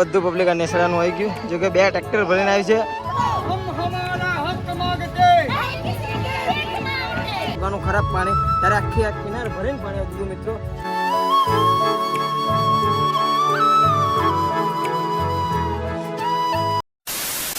બધું પબ્લિક આ નેસડાનું આવી ગયું, જો કે 2 ટ્રેક્ટર ભરીને આવી છે. ખરાબ પાણી ત્યારે આખી આ કિનાર ભરીને પાણી આવતું મિત્રો.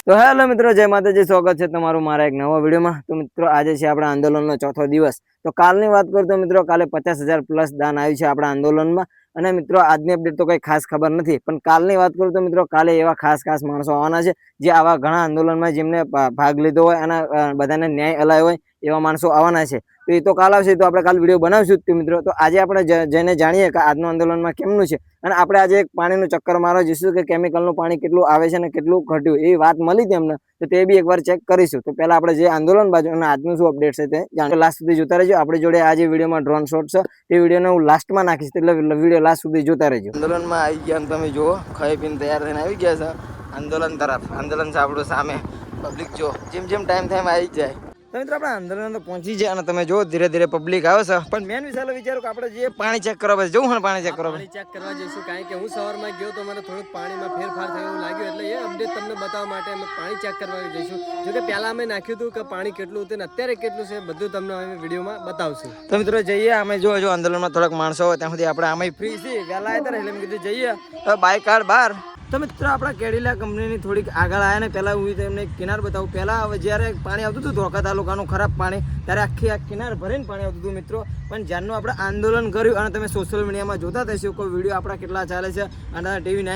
તો હેલો મિત્રો, જય માતાજી, સ્વાગત છે તમારું મારા એક નવા વિડીયોમાં. તો મિત્રો આજે છે આપણા આંદોલનનો ચોથો દિવસ. તો કાલની વાત કરું તો મિત્રો કાલે 50,000 પ્લસ દાન આવ્યું છે આપણા આંદોલનમાં. અને મિત્રો આજની અપડેટ તો કઈ ખાસ ખબર નથી, પણ કાલની વાત કરું તો મિત્રો કાલે એવા ખાસ માણસો આવવાના છે જે આવા ઘણા આંદોલનમાં જેમને ભાગ લીધો હોય અને બધાને ન્યાય અલાયો હોય એવા માણસો આવવાના છે. તો એ તો કાલ આવશે, તો આપણે કાલ વિડીયો બનાવશું જ મિત્રો. તો આજે આપણે જઈને જાણીએ કે આજનું આંદોલનમાં કેમનું છે, અને આપણે આજે એક પાણીનું ચક્કર મારવા જઈશું કે કેમિકલનું પાણી કેટલું આવે છે અને કેટલું ઘટ્યું, એ વાત મળી હતી અમને, તો તે બી એકવાર ચેક કરીશું. તો પહેલા આપણે જે આંદોલન બાજુ અને આજનું શું અપડેટ છે તે જાણો. લાસ્ટ સુધી જોતા રહેજો. આપણી જોડે આજે વિડીયોમાં ડ્રોન શોટ છે, તે વિડીયોને હું લાસ્ટમાં નાખીશ, એટલે વિડીયો લાસ્ટ સુધી જોતા રહેજો. આંદોલનમાં આવી ગયા તમે જુઓ, ખાઈ પીને તૈયાર થઈને આવી ગયા છે આંદોલન તરફ. આંદોલન છે આપણું સામે, પબ્લિક જો જેમ ટાઈમ થાય એમ આવી જાય. તો મિત્રો આપણે આંદોલન તો પહોંચી જાય અને તમે જો ધીરે ધીરે પબ્લિક આવે છે. પણ મેન વિચારો વિચારું કે આપણે જે પાણી ચેક કરવા જવું હોય, પાણી ચેક કરવા જઈશું. કારણ કે હું સવારમાં ગયો તો મને થોડુંક પાણીમાં ફેરફાર થયો એવું લાગ્યું, એટલે એ અપડેટ તમને બતાવવા માટે અમે પાણી ચેક કરવા જઈશું. જો કે પહેલા અમે નાખ્યું હતું કે પાણી કેટલું હતું ને અત્યારે કેટલું છે, બધું તમને અમે વિડીયોમાં બતાવશું. તો મિત્રો જઈએ. અમે જો આંદોલનમાં થોડાક માણસો હોય ત્યાં સુધી આપણે આમે ફ્રી છીએ, વહેલા આવ્યા એટલે મેં કીધું જઈએ. બાઇક કાર બહાર. તો મિત્રો આપણા કેડીલા કંપનીની થોડીક આગળ આવ્યા ને પહેલાં હું તમને કિનાર બતાવું. પહેલાં જ્યારે પાણી આવતું હતું ધોળકા તાલુકાનું ખરાબ પાણી, ત્યારે આખી આ કિનાર ભરીને પાણી આવતું હતું મિત્રો. પણ જ્યારનું આપણે આંદોલન કર્યું અને તમે સોશિયલ મીડિયામાં જોતા થશો કોઈ વિડીયો આપણા કેટલા ચાલે છે અને TV9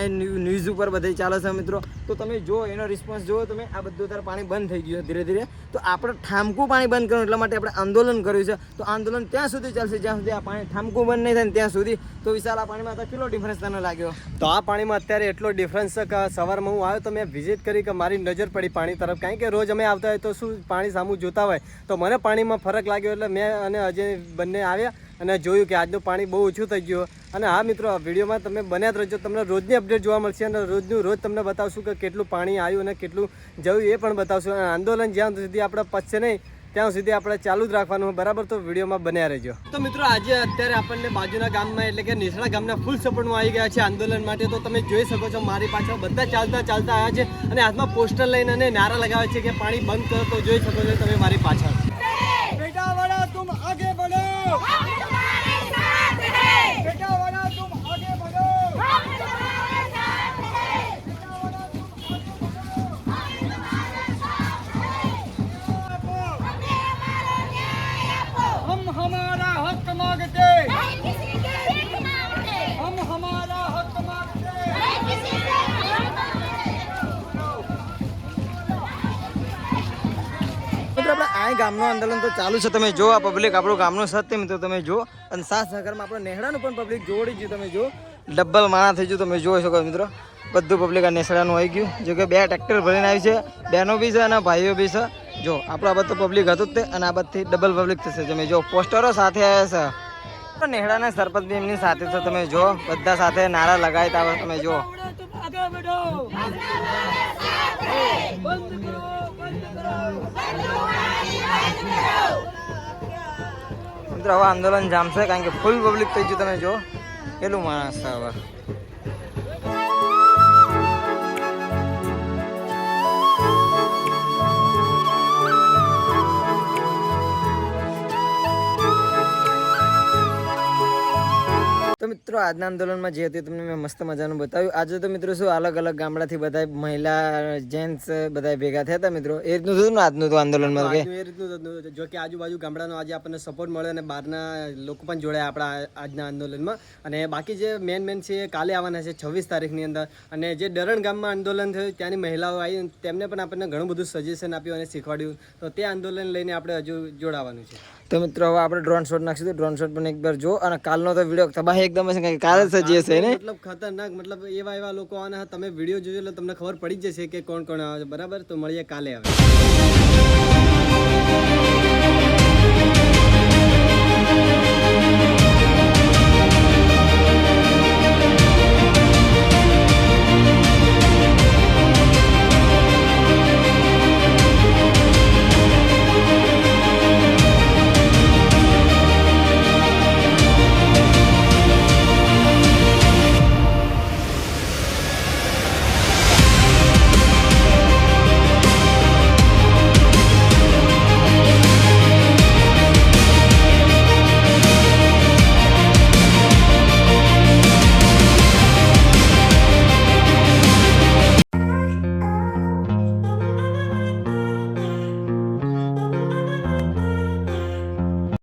ન્યૂઝ ઉપર બધે ચાલે છે મિત્રો. તો તમે જો એનો રિસ્પોન્સ જુઓ તમે. આ બધું ત્યારે પાણી બંધ થઈ ગયું ધીરે ધીરે. તો આપણે ઠામકું પાણી બંધ કરવું એટલા માટે આપણે આંદોલન કર્યું છે. તો આંદોલન ત્યાં સુધી ચાલશે જ્યાં સુધી આ પાણી ઠામકું બંધ નહીં થાય ત્યાં સુધી. તો વિશાલ આ પાણીમાં તો કેટલો ડિફરન્સ તને લાગ્યો? તો આ પાણીમાં અત્યારે એટલો ડિફરન્સ છે કે સવારમાં હું આવ્યો તો મેં વિઝિટ કરી કે મારી નજર પડી પાણી તરફ. કારણ કે રોજ અમે આવતા હોય તો શું પાણી સામું જોતા હોય, તો મને પાણીમાં ફરક લાગ્યો. એટલે મેં અને અજય બંને આવ્યા અને જોયું કે આજનું પાણી બહુ ઓછું થઈ ગયું. અને હા મિત્રો, વિડીયોમાં તમે બન્યા જ રહેજો, તમને રોજની અપડેટ જોવા મળશે અને રોજ તમને બતાવશું કે કેટલું પાણી આવ્યું અને કેટલું જયું એ પણ બતાવશું. અને આંદોલન જ્યાં સુધી આપણે પચશે નહીં ત્યાં સુધી આપણે ચાલુ જ રાખવાનું, બરાબર? તો વિડીયોમાં બન્યા રહેજો. તો મિત્રો આજે અત્યારે આપણને બાજુના ગામમાં એટલે કે નેસડા ગામના ફૂલ સપોર્ટમાં આવી ગયા છે આંદોલન માટે. તો તમે જોઈ શકો છો મારી પાછળ બધા ચાલતા આવ્યા છે અને હાથમાં પોસ્ટર લઈને અને નારા લગાવે છે કે પાણી બંધ કરો. તો જોઈ શકો છો તમે મારી પાછળ. બેટા વાળા તુમ આગે બઢો, બેટા વાળા તુમ આગે બઢો. हमारा हक मांगते, हम हमारा हक मांगते. મિત્રો આપણે આ ગામનું આંદોલન તો ચાલુ છે. તમે જો આ પબ્લિક આપણું ગામનું સત્ય મિત્રો તમે જો. અને સાથ સહકારમાં આપણે નેહડાનું પણ પબ્લિક જોડી ગયું. તમે જો ડબલ માણા થઈ ગયું. તમે જોઈ શકો મિત્રો બધું પબ્લિક આ નેસડાનું આવી ગયું. જો કે 2 ટ્રેક્ટર ભરીને આવી છે, બહેનો બી છે અને ભાઈઓ બી છે. જો આપણું આ બધું પબ્લિક હતું જ તે, અને આ બધથી ડબલ પબ્લિક થશે. તમે જો પોસ્ટરો સાથે આવ્યા છે. નેહડાના સરપંચ બી એમની સાથે છે. તમે જો બધા સાથે નારા લગાવતા આવે. તમે જો મિત્રો હવે આંદોલન જામશે, કારણ કે ફૂલ પબ્લિક થઈ ગયું. તમે જો કેટલું માણસ છે હવે. તો મિત્રો આજના આંદોલનમાં જે હતું તમને મેં મસ્ત મજાનું બતાવ્યું. આજે તો મિત્રો શું અલગ અલગ ગામડાથી બધા મહિલા જેન્ટ્સ બધા ભેગા થયા હતા મિત્રો. એ રીતનું થયું ને આજનું તો આંદોલનમાં? એ રીતનું થતું. જો કે આજુબાજુ ગામડાનો આજે આપણને સપોર્ટ મળે અને બહારના લોકો પણ જોડાયા આપણા આજના આંદોલનમાં. અને બાકી જે મેન છે એ કાલે આવવાના છે 26 તારીખની અંદર. અને જે ડરણ ગામમાં આંદોલન થયું ત્યાંની મહિલાઓ આવી, તેમને પણ આપણને ઘણું બધું સજેશન આપ્યું અને શીખવાડ્યું. તો તે આંદોલન લઈને આપણે હજુ જોડાવાનું છે. તો મિત્રો હવે આપણે ડ્રોન શોટ નાખીશું. તો ડ્રોન શોટ પણ એકવાર જો. અને કાલનો તો વિડીયો તબાહી એકદમ છે, કાલે સજીએ છે ને, મતલબ ખતરનાક. મતલબ એવા લોકો આના તમે વિડીયો જોજો એટલે તમને ખબર પડી જશે કે કોણ આવે છે, બરાબર? તો મળીએ કાલે. હવે